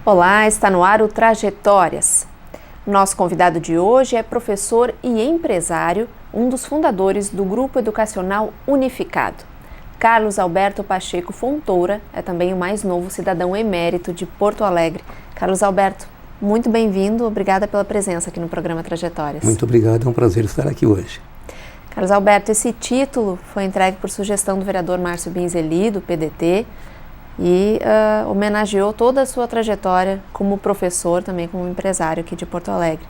Olá, está no ar o Trajetórias. Nosso convidado de hoje é professor e empresário, um dos fundadores do Grupo Educacional Unificado. Carlos Alberto Pacheco Fontoura é também o mais novo cidadão emérito de Porto Alegre. Carlos Alberto, muito bem-vindo, obrigada pela presença aqui no programa Trajetórias. Muito obrigado, é um prazer estar aqui hoje. Carlos Alberto, esse título foi entregue por sugestão do vereador Márcio Binzeli, do PDT, e homenageou toda a sua trajetória como professor, também como empresário aqui de Porto Alegre.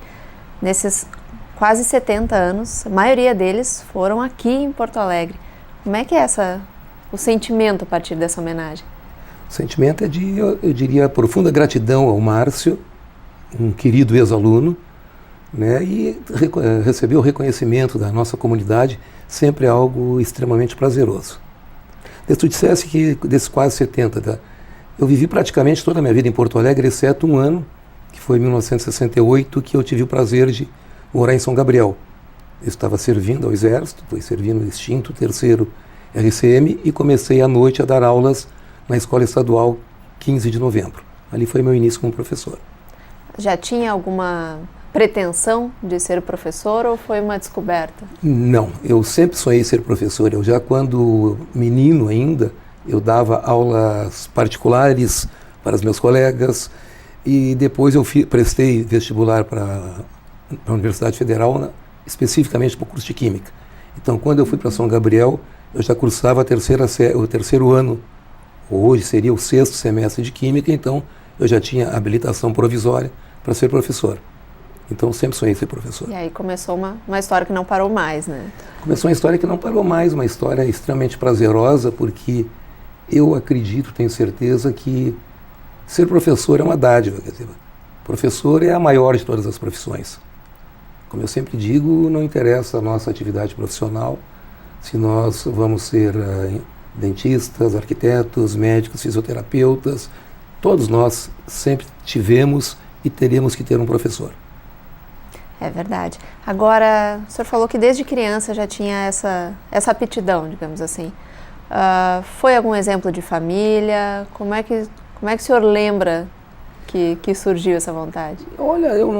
Nesses quase 70 anos, a maioria deles foram aqui em Porto Alegre. Como é que é o sentimento a partir dessa homenagem? O sentimento é de, eu diria, profunda gratidão ao Márcio, um querido ex-aluno, né, e receber o reconhecimento da nossa comunidade sempre é algo extremamente prazeroso. Se tu dissesse que desses quase 70, eu vivi praticamente toda a minha vida em Porto Alegre, exceto um ano, que foi em 1968, que eu tive o prazer de morar em São Gabriel. Eu estava servindo ao Exército, fui servindo no extinto 3º RCM e comecei à noite a dar aulas na Escola Estadual 15 de Novembro. Ali foi meu início como professor. Já tinha alguma pretensão de ser professor ou foi uma descoberta? Não, eu sempre sonhei ser professor. Eu já quando menino ainda, eu dava aulas particulares para os meus colegas e depois eu prestei vestibular para a Universidade Federal, especificamente para o curso de Química. Então, quando eu fui para São Gabriel, eu já cursava o terceiro ano, hoje seria o 6º semestre de Química, então eu já tinha habilitação provisória para ser professor. Então, sempre sonhei ser professor. E aí começou uma história que não parou mais, né? Começou uma história que não parou mais, uma história extremamente prazerosa, porque eu acredito, tenho certeza que ser professor é uma dádiva. Quer dizer, professor é a maior de todas as profissões. Como eu sempre digo, não interessa a nossa atividade profissional, se nós vamos ser dentistas, arquitetos, médicos, fisioterapeutas, todos nós sempre tivemos e teremos que ter um professor. É verdade. Agora, o senhor falou que desde criança já tinha essa aptidão, digamos assim. Foi algum exemplo de família? Como é que o senhor lembra que surgiu essa vontade? Olha, eu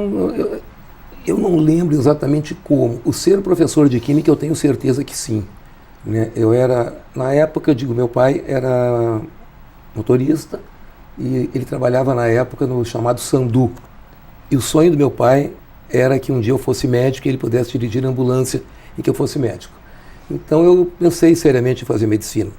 não lembro exatamente como. O ser professor de Química eu tenho certeza que sim. Né? Na época, meu pai era motorista e ele trabalhava na época no chamado Sandu. E o sonho do meu pai era que um dia eu fosse médico e ele pudesse dirigir a ambulância e que eu fosse médico. Então eu pensei seriamente em fazer medicina.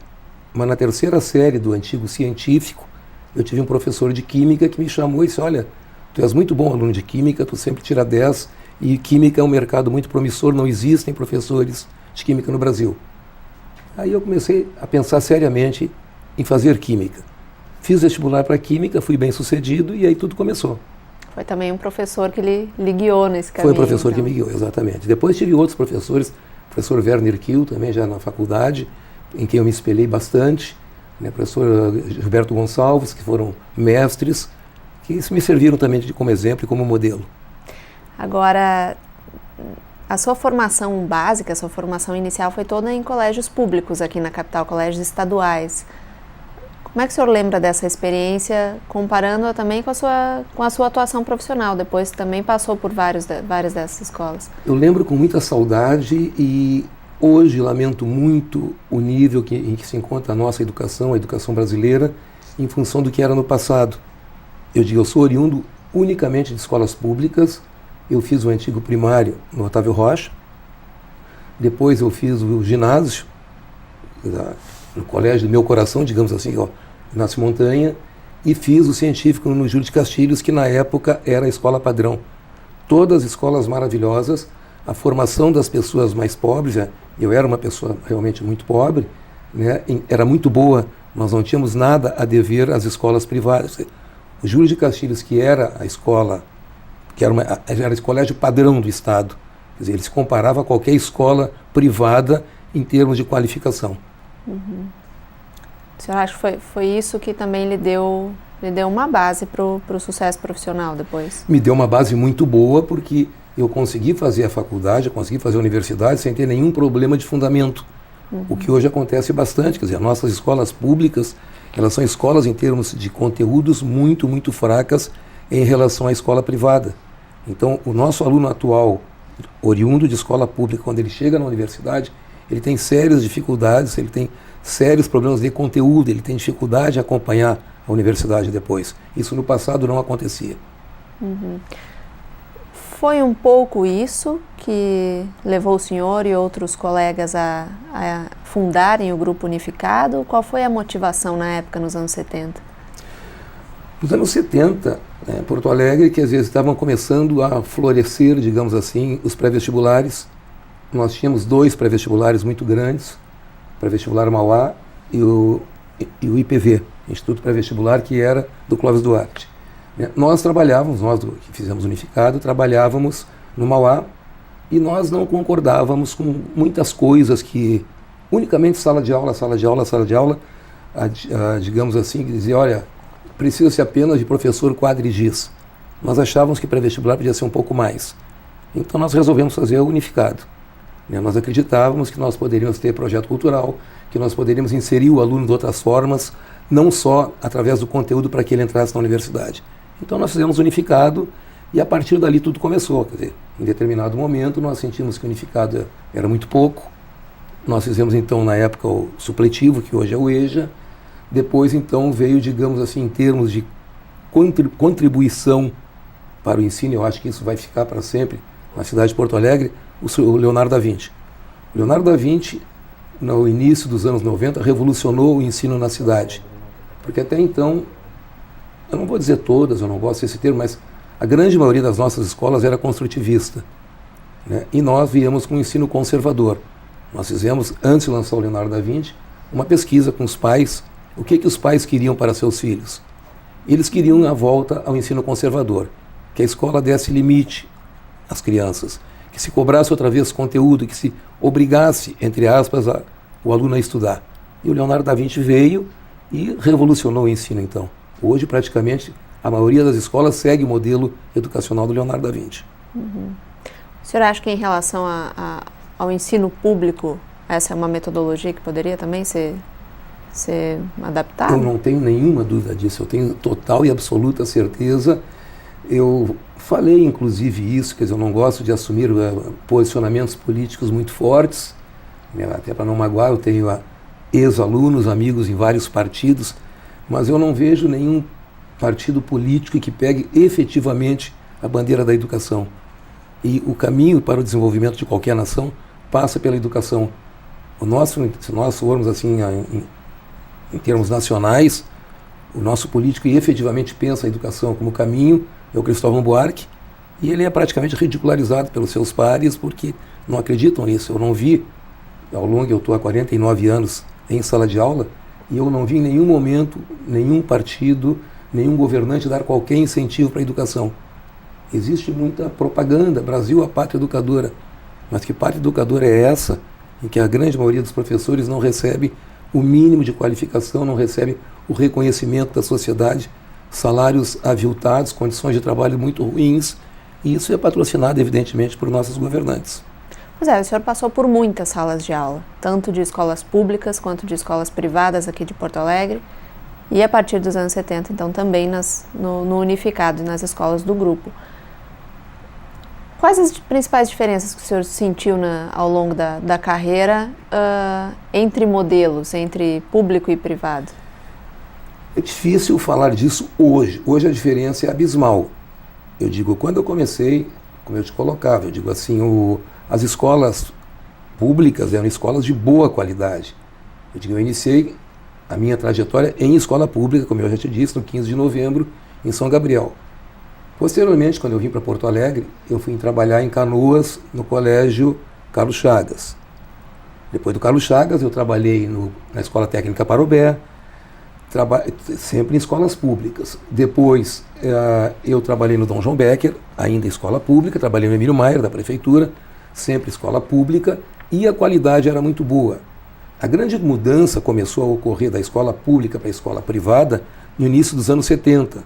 Mas na 3ª série do antigo científico, eu tive um professor de Química que me chamou e disse, olha, tu és muito bom aluno de Química, tu sempre tira 10 e Química é um mercado muito promissor, não existem professores de Química no Brasil. Aí eu comecei a pensar seriamente em fazer Química. Fiz vestibular para Química, fui bem sucedido e aí tudo começou. Foi também um professor que lhe guiou nesse caminho. Foi o professor que me guiou, exatamente. Depois tive outros professores, professor Werner Kiel, também já na faculdade, em quem eu me espelhei bastante, né, professor Gilberto Gonçalves, que foram mestres, que me serviram também como exemplo e como modelo. Agora, a sua formação básica, a sua formação inicial foi toda em colégios públicos aqui na capital, colégios estaduais. Como é que o senhor lembra dessa experiência, comparando-a também com a sua atuação profissional? Depois também passou por várias dessas escolas. Eu lembro com muita saudade e hoje lamento muito o nível em que se encontra a nossa educação, a educação brasileira, em função do que era no passado. Eu sou oriundo unicamente de escolas públicas. Eu fiz o antigo primário no Otávio Rocha, depois eu fiz o ginásio, no colégio do meu coração, digamos assim, Inácio Montanha, e fiz o científico no Júlio de Castilhos, que na época era a escola padrão. Todas escolas maravilhosas, a formação das pessoas mais pobres, eu era uma pessoa realmente muito pobre, né, era muito boa, nós não tínhamos nada a dever às escolas privadas. O Júlio de Castilhos, que era a escola, era o colégio padrão do Estado, quer dizer, ele se comparava a qualquer escola privada em termos de qualificação. Uhum. O senhor acha que foi isso que também lhe deu uma base para o sucesso profissional depois? Me deu uma base muito boa, porque eu consegui fazer a faculdade, eu consegui fazer a universidade sem ter nenhum problema de fundamento. O que hoje acontece bastante, quer dizer, nossas escolas públicas, Elas são escolas em termos de conteúdos muito, muito fracas em relação à escola privada. Então, o nosso aluno atual, oriundo de escola pública, quando ele chega na universidade, ele tem sérias dificuldades, ele tem sérios problemas de conteúdo, ele tem dificuldade em acompanhar a universidade depois. Isso no passado não acontecia. Uhum. Foi um pouco isso que levou o senhor e outros colegas a fundarem o Grupo Unificado? Qual foi a motivação na época, nos anos 70? Nos anos 70, Porto Alegre, que às vezes estavam começando a florescer, digamos assim, os pré-vestibulares. Nós tínhamos 2 pré-vestibulares muito grandes, o pré-vestibular Mauá e o IPV, Instituto Pré-Vestibular, que era do Clóvis Duarte. Nós trabalhávamos, nós que fizemos Unificado, trabalhávamos no Mauá e nós não concordávamos com muitas coisas que unicamente sala de aula, digamos assim, que dizia, olha, precisa-se apenas de professor quadrigiz. Nós achávamos que pré-vestibular podia ser um pouco mais. Então nós resolvemos fazer o Unificado. Nós acreditávamos que nós poderíamos ter projeto cultural, que nós poderíamos inserir o aluno de outras formas, não só através do conteúdo para que ele entrasse na universidade. Então nós fizemos Unificado e a partir dali tudo começou. Quer dizer, em determinado momento nós sentimos que o Unificado era muito pouco. Nós fizemos então na época o supletivo, que hoje é o EJA. Depois então veio, digamos assim, em termos de contribuição para o ensino, eu acho que isso vai ficar para sempre na cidade de Porto Alegre, o Leonardo da Vinci. O Leonardo da Vinci, no início dos anos 90, revolucionou o ensino na cidade. Porque até então, eu não vou dizer todas, eu não gosto desse termo, mas a grande maioria das nossas escolas era construtivista. E nós viemos com um ensino conservador. Nós fizemos, antes de lançar o Leonardo da Vinci, uma pesquisa com os pais, o que os pais queriam para seus filhos. Eles queriam a volta ao ensino conservador, que a escola desse limite às crianças, que se cobrasse outra vez conteúdo, que se obrigasse, entre aspas, o aluno a estudar. E o Leonardo da Vinci veio e revolucionou o ensino, então. Hoje, praticamente, a maioria das escolas segue o modelo educacional do Leonardo da Vinci. Uhum. O senhor acha que em relação ao ensino público, essa é uma metodologia que poderia também ser adaptada? Eu não tenho nenhuma dúvida disso, eu tenho total e absoluta certeza. Eu falei, inclusive, isso, quer dizer, eu não gosto de assumir posicionamentos políticos muito fortes, até para não magoar, eu tenho ex-alunos, amigos em vários partidos, mas eu não vejo nenhum partido político que pegue efetivamente a bandeira da educação. E o caminho para o desenvolvimento de qualquer nação passa pela educação. Se nós formos assim, em termos nacionais, o nosso político que efetivamente pensa a educação como caminho é o Cristóvão Buarque, e ele é praticamente ridicularizado pelos seus pares porque não acreditam nisso. Eu não vi, ao longo, eu estou há 49 anos em sala de aula, e eu não vi em nenhum momento nenhum partido, nenhum governante dar qualquer incentivo para a educação. Existe muita propaganda, Brasil, a pátria educadora, mas que pátria educadora é essa em que a grande maioria dos professores não recebe o mínimo de qualificação, não recebe o reconhecimento da sociedade, salários aviltados, condições de trabalho muito ruins, e isso é patrocinado, evidentemente, por nossos governantes. Pois é, o senhor passou por muitas salas de aula, tanto de escolas públicas quanto de escolas privadas aqui de Porto Alegre, e a partir dos anos 70, então, também no Unificado, nas escolas do grupo. Quais as principais diferenças que o senhor sentiu ao longo da carreira entre modelos, entre público e privado? É difícil falar disso hoje. Hoje a diferença é abismal. Eu digo, quando eu comecei, como eu te colocava, eu digo assim, as escolas públicas eram escolas de boa qualidade. Eu digo, eu iniciei a minha trajetória em escola pública, como eu já te disse, no 15 de novembro, em São Gabriel. Posteriormente, quando eu vim para Porto Alegre, eu fui trabalhar em Canoas, no colégio Carlos Chagas. Depois do Carlos Chagas, eu trabalhei na Escola Técnica Parobé, sempre em escolas públicas. Depois, eu trabalhei no Dom João Becker, ainda em escola pública, trabalhei no Emílio Maier, da prefeitura, sempre escola pública, e a qualidade era muito boa. A grande mudança começou a ocorrer da escola pública para a escola privada no início dos anos 70.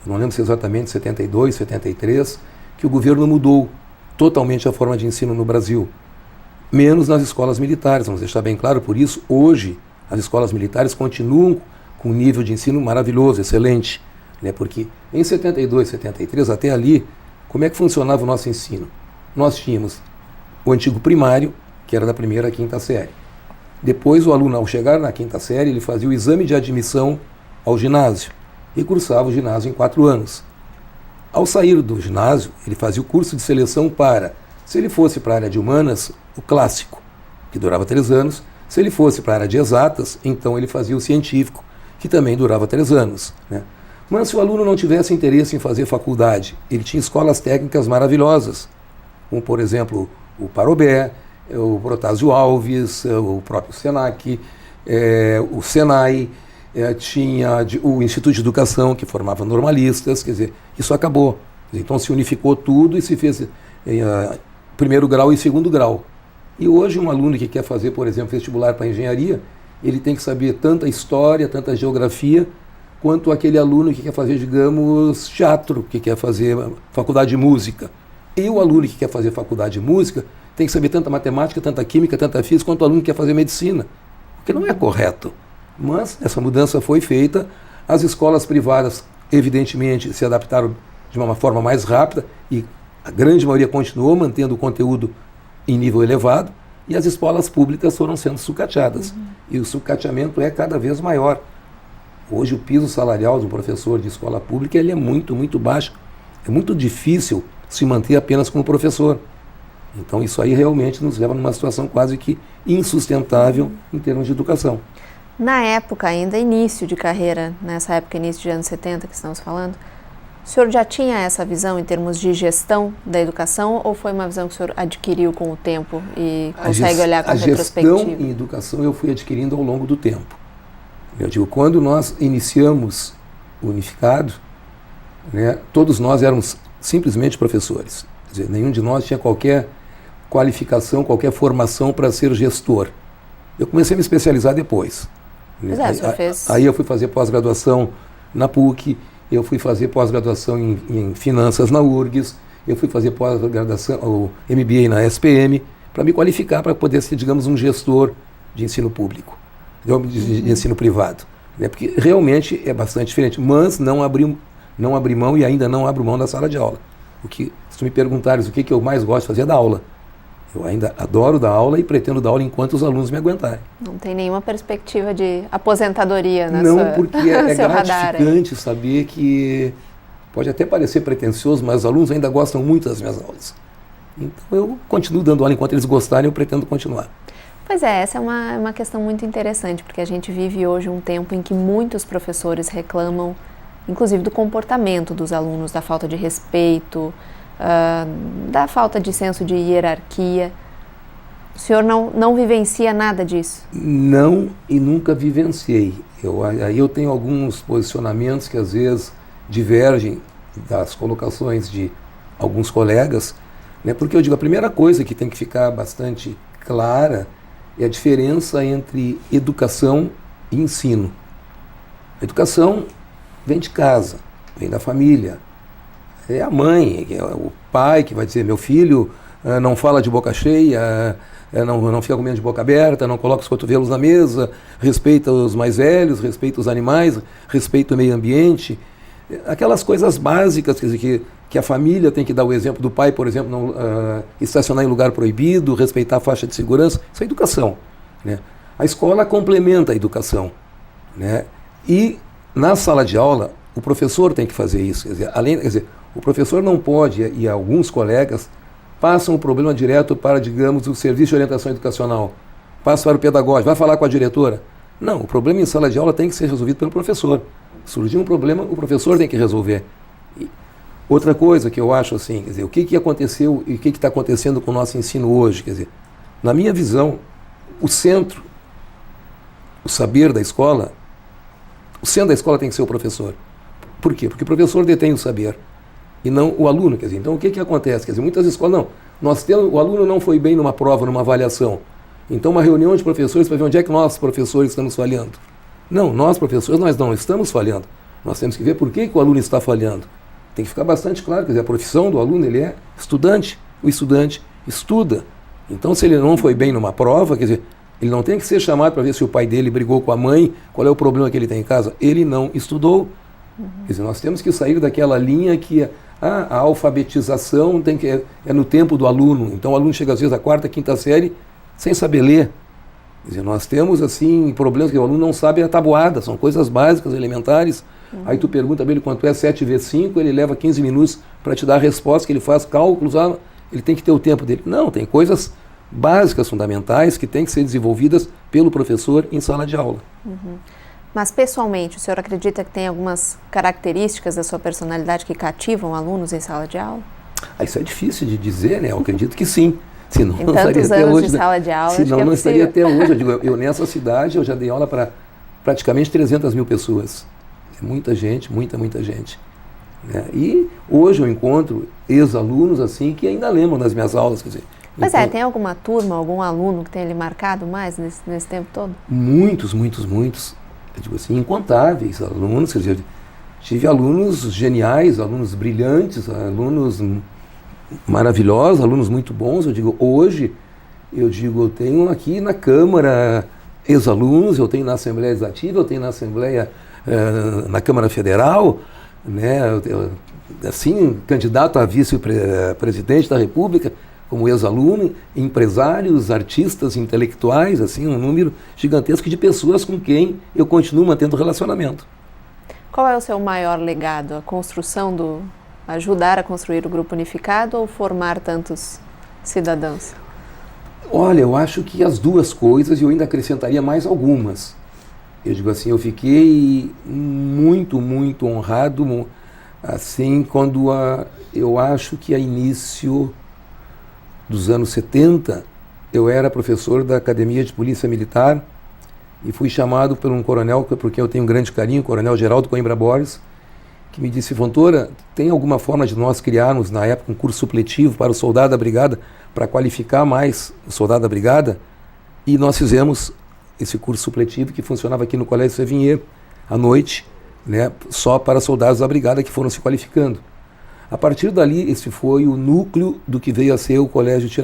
Não lembro se exatamente 72, 73, que o governo mudou totalmente a forma de ensino no Brasil, menos nas escolas militares, vamos deixar bem claro. Por isso, hoje, as escolas militares continuam com um nível de ensino maravilhoso, excelente, né? Porque em 72, 73, até ali, como é que funcionava o nosso ensino? Nós tínhamos o antigo primário, que era da primeira à quinta série. Depois, o aluno, ao chegar na quinta série, ele fazia o exame de admissão ao ginásio e cursava o ginásio em 4 anos. Ao sair do ginásio, ele fazia o curso de seleção para, se ele fosse para a área de humanas, o clássico, que durava 3 anos. Se ele fosse para a área de exatas, então ele fazia o científico, que também durava 3 anos, né? Mas se o aluno não tivesse interesse em fazer faculdade, ele tinha escolas técnicas maravilhosas, como, por exemplo, o Parobé, o Protásio Alves, o próprio Senac, o Senai, tinha o Instituto de Educação, que formava normalistas, quer dizer, isso acabou. Então se unificou tudo e se fez primeiro grau e segundo grau. E hoje um aluno que quer fazer, por exemplo, vestibular para engenharia, ele tem que saber tanta história, tanta geografia, quanto aquele aluno que quer fazer, digamos, teatro, que quer fazer faculdade de música. E o aluno que quer fazer faculdade de música tem que saber tanta matemática, tanta química, tanta física, quanto o aluno que quer fazer medicina. O que não é correto. Mas essa mudança foi feita. As escolas privadas, evidentemente, se adaptaram de uma forma mais rápida e a grande maioria continuou mantendo o conteúdo em nível elevado e as escolas públicas foram sendo sucateadas. E o sucateamento é cada vez maior. Hoje o piso salarial de um professor de escola pública ele é muito, muito baixo. É muito difícil se manter apenas como professor. Então isso aí realmente nos leva numa situação quase que insustentável em termos de educação. Na época, ainda início de carreira, nessa época, início de anos 70 que estamos falando, o senhor já tinha essa visão em termos de gestão da educação ou foi uma visão que o senhor adquiriu com o tempo e consegue olhar com retrospectiva? A gestão em educação eu fui adquirindo ao longo do tempo. Eu digo, quando nós iniciamos o Unificado, né, todos nós éramos simplesmente professores. Quer dizer, nenhum de nós tinha qualquer qualificação, qualquer formação para ser gestor. Eu comecei a me especializar depois. Aí eu fui fazer pós-graduação na PUC, eu fui fazer pós-graduação em finanças na URGS, eu fui fazer pós-graduação, o MBA na SPM, para me qualificar para poder ser, digamos, um gestor de ensino público, de ensino privado. Né? Porque realmente é bastante diferente, mas não abri mão e ainda não abro mão da sala de aula. Se tu me perguntares o que eu mais gosto de fazer é dar aula. Eu ainda adoro dar aula e pretendo dar aula enquanto os alunos me aguentarem. Não tem nenhuma perspectiva de aposentadoria na Não, porque é gratificante saber que pode até parecer pretensioso, mas os alunos ainda gostam muito das minhas aulas. Então eu continuo dando aula enquanto eles gostarem, eu pretendo continuar. Pois é, essa é uma questão muito interessante, porque a gente vive hoje um tempo em que muitos professores reclamam, inclusive do comportamento dos alunos, da falta de respeito, da falta de senso de hierarquia. O senhor não vivencia nada disso? Não, e nunca vivenciei. Aí eu tenho alguns posicionamentos que às vezes divergem das colocações de alguns colegas, né? Porque eu digo, a primeira coisa que tem que ficar bastante clara é a diferença entre educação e ensino. A educação vem de casa, vem da família. É a mãe, é o pai que vai dizer, meu filho não fala de boca cheia, não fica comendo de boca aberta, não coloca os cotovelos na mesa, respeita os mais velhos, respeita os animais, respeita o meio ambiente. Aquelas coisas básicas, quer dizer, que a família tem que dar o exemplo do pai, por exemplo, não estacionar em lugar proibido, respeitar a faixa de segurança, isso é educação. Né? A escola complementa a educação. Né? E na sala de aula, o professor tem que fazer isso. Quer dizer, o professor não pode, e alguns colegas passam o problema direto para, digamos, o serviço de orientação educacional. Passa para o pedagógico, vai falar com a diretora. Não, o problema em sala de aula tem que ser resolvido pelo professor. Surgiu um problema, o professor tem que resolver. E outra coisa que eu acho assim, quer dizer, o que aconteceu e o que está acontecendo com o nosso ensino hoje? Quer dizer, na minha visão, o centro, o saber da escola, o centro da escola tem que ser o professor. Por quê? Porque o professor detém o saber e não o aluno. Quer dizer, então o que acontece? Quer dizer, muitas escolas, o aluno não foi bem numa prova, numa avaliação. Então uma reunião de professores para ver onde é que nós, professores, estamos falhando. Não, nós, professores, nós não estamos falhando. Nós temos que ver por que o aluno está falhando. Tem que ficar bastante claro, quer dizer, a profissão do aluno, ele é estudante. O estudante estuda. Então, se ele não foi bem numa prova, quer dizer, Ele não tem que ser chamado para ver se o pai dele brigou com a mãe, qual é o problema que ele tem em casa. Ele não estudou. Quer dizer, nós temos que sair daquela linha que a alfabetização é no tempo do aluno. Então o aluno chega às vezes à quarta, quinta série sem saber ler. Quer dizer, nós temos assim problemas que o aluno não sabe a tabuada, são coisas básicas, elementares. Aí tu pergunta para ele quanto é 7 vezes 5, ele leva 15 minutos para te dar a resposta, que ele faz cálculos, ele tem que ter o tempo dele. Não, tem coisas básicas, fundamentais, que têm que ser desenvolvidas pelo professor em sala de aula. Mas, pessoalmente, o senhor acredita que tem algumas características da sua personalidade que cativam alunos em sala de aula? Isso é difícil de dizer, né? Eu acredito que sim. Senão em não tantos estaria anos até hoje, de sala de aula, senão acho que é não estaria possível. até hoje. Eu digo, eu nessa cidade eu já dei aula para praticamente 300 mil pessoas. É muita gente, muita gente. Né? E hoje eu encontro ex-alunos assim que ainda lembram das minhas aulas. Quer dizer, Pois então, tem alguma turma, algum aluno que tenha lhe marcado mais nesse tempo todo? muitos. Eu digo assim, incontáveis alunos. Quer dizer, tive alunos geniais, alunos brilhantes, alunos maravilhosos, alunos muito bons. Eu digo, hoje, eu tenho aqui na Câmara ex-alunos, eu tenho na Assembleia Legislativa, eu tenho na Assembleia, na Câmara Federal, né, assim, candidato a vice-presidente da República, como ex-aluno, empresários, artistas, intelectuais, assim, um número gigantesco de pessoas com quem eu continuo mantendo relacionamento. Qual é o seu maior legado? Ajudar a construir o Grupo Unificado ou formar tantos cidadãos? Olha, eu acho que as duas coisas, e eu ainda acrescentaria mais algumas. Eu digo assim, eu fiquei muito honrado, assim, quando eu acho que a início dos anos 70, eu era professor da Academia de Polícia Militar e fui chamado por um coronel, por quem eu tenho um grande carinho, o coronel Geraldo Coimbra Borges, que me disse, Fontoura, tem alguma forma de nós criarmos, na época, um curso supletivo para o soldado da brigada, para qualificar mais o soldado da brigada? E nós fizemos esse curso supletivo que funcionava aqui no Colégio Sevigné, à noite, né, só para soldados da brigada que foram se qualificando. A partir dali, esse foi o núcleo do que veio a ser o Colégio Tiradentes.